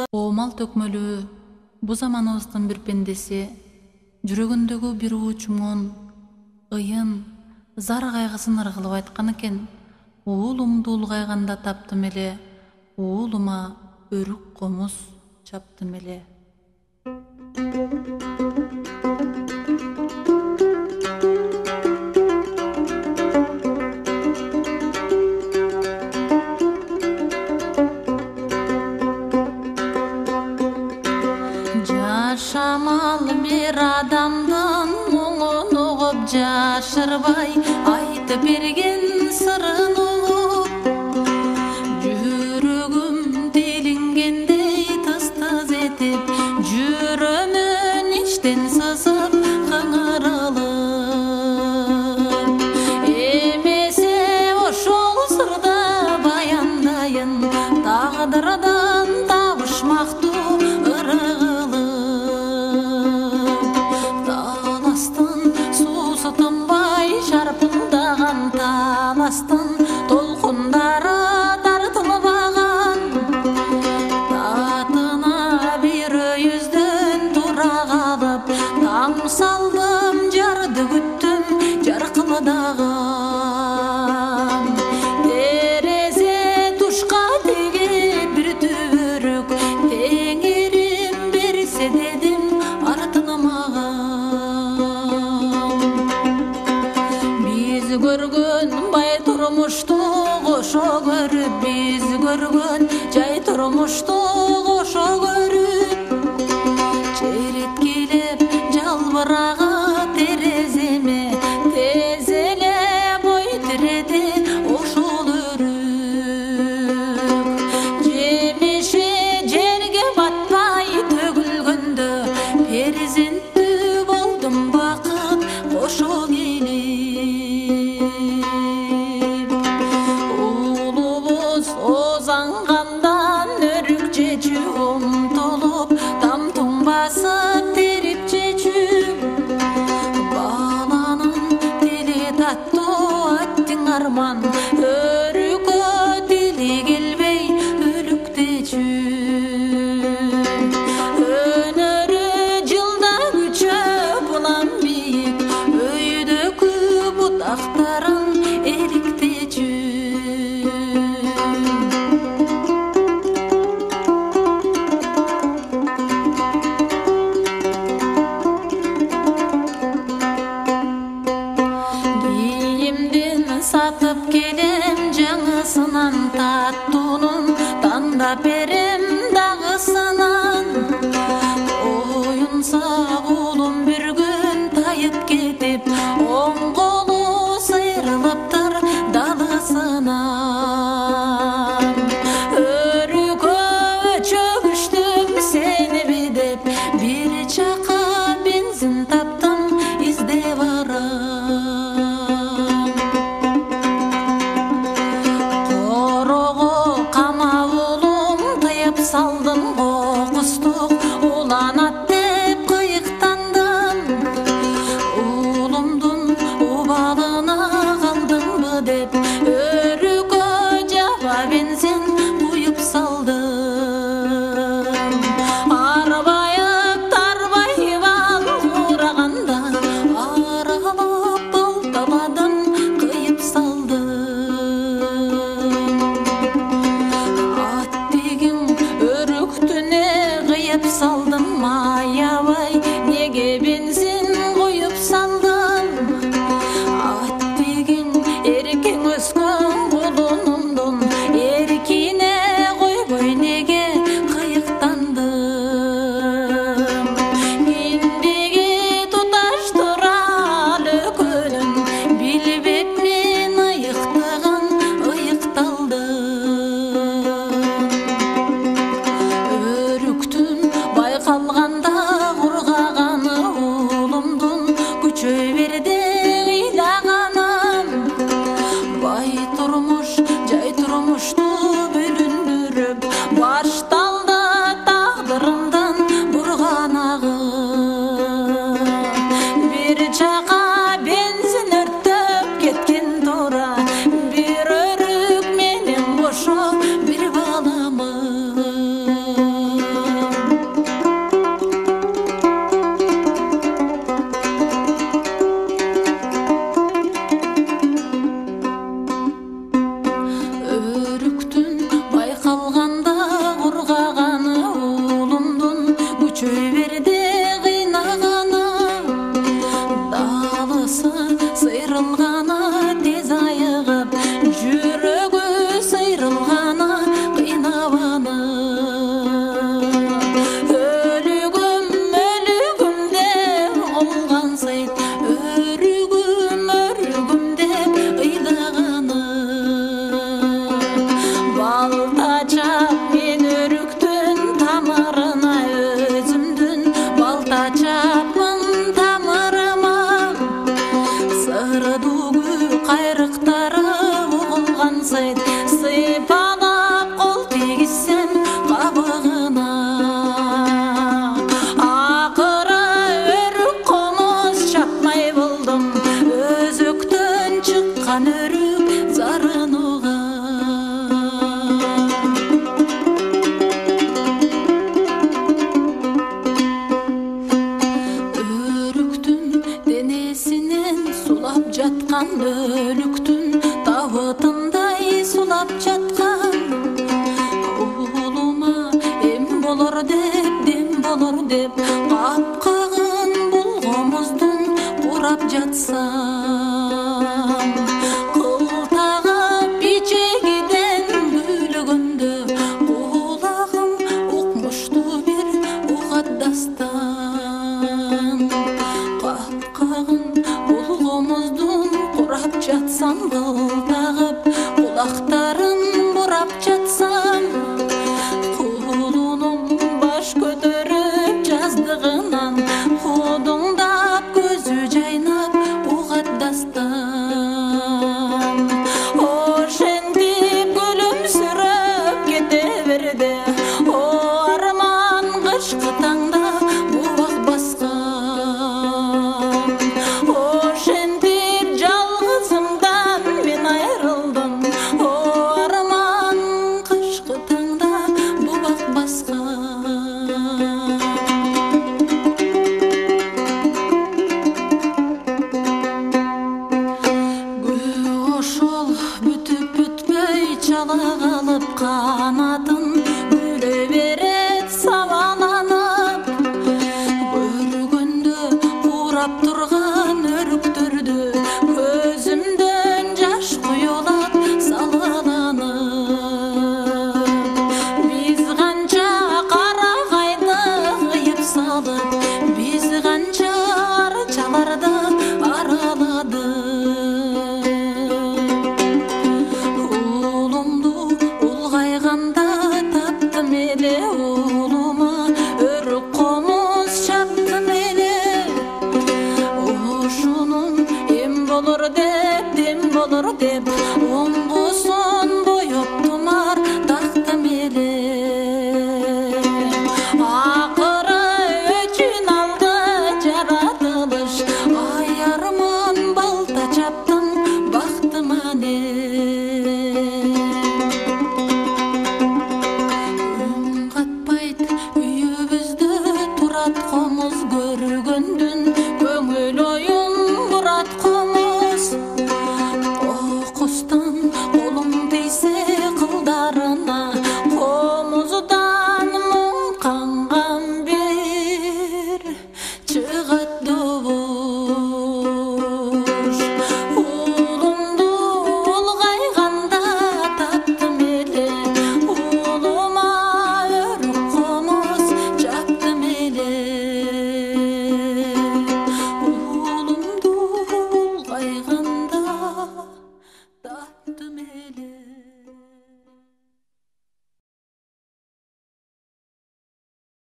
Оомал төкмөлүү бу заманыбыздын бир пендеси жүрөгүндөгү бир уучумон ыйын зар кайгысын ыргылып айткан экен. Уулумду улгайганда таптым эле, уулума өрүк комуз чаптым эле. Жашамал бир адамдын муңун угуп, жашырбай айтып берген сырын угуп, жүрөгүм делингендей тыз-тыз этип, жүрөмүн ичтен сызып кыңырылып, эмесе ошол сырда баяндайын, тагдырдан табышмактуу толкундары тартылбаган, татына бир өйүздөн тура калып, таң салдым, жарды күттүм, жаркылдаган. Терезе тушка тегип бир түбөрүк, теңирим берсе дедим артынмаган. Биз көргөн бай турмушту кошо көрүп, биз көргөн жай турмушту кошо көрүп, череткелеп жалбырага тереземе, тез эле бой тиреди ошол өрүк. Жемиши жерге батпай төгүлгөндө, перзенттүү болдум бакыт кошо келип. Озангандан өрүк жечү умтулуп, там тумбасы терип жечү, баланын тили таттуу, аттың арман, өрүккө тили келбей өлүктечү. Өнөрү жылда күчөп улам бийик, өйдөкү бутактарын эриктечү. Сатып келем жаңысынан, таттуунун тандап берем дагысынан. Оюнса уулум бир күн тайып кетип, оң колу сыйрылыптыр далысынан. Өрүккө чөгүштүм сени бедеп, бир чака бензин таптым, издеп барам. Салдым кокустук, уланат деп кыйыктандым, уулумдун убалына калдымбы деп, өрүккө жаба бензин куюп салдым. Арбайып тарбайып ал ураганда, аралап болтоладым, кыйып салдым. Салдым dem bolor деп капкаган болгомуздун курап жатсам кылтагып ичегиден күйлөгөндө кулагым укмушту бир угаддастан капкаган болгомуздун курап жатсам кылтагып кулактарын бурап жатсам кулунун баш көтөрүп жаздыгынан худуңдап көзү жайнап угаддастан ошентип күлүмсүрөп кете берди о арман кышкы таңда бубак баскан ошентип жалгызымдан мен айрылдым о арман кышкы таңда бубак баскан гүл ошол бүтүп бүтпөй чала калып канатын күлө берет сабаланып көргөндө курап турган өрүктөрдү көзүмдөн жаш куюлат салаланып биз канча карагайды кыйып салып биз канча арчаларды араладык улумду улгайганда таптым эле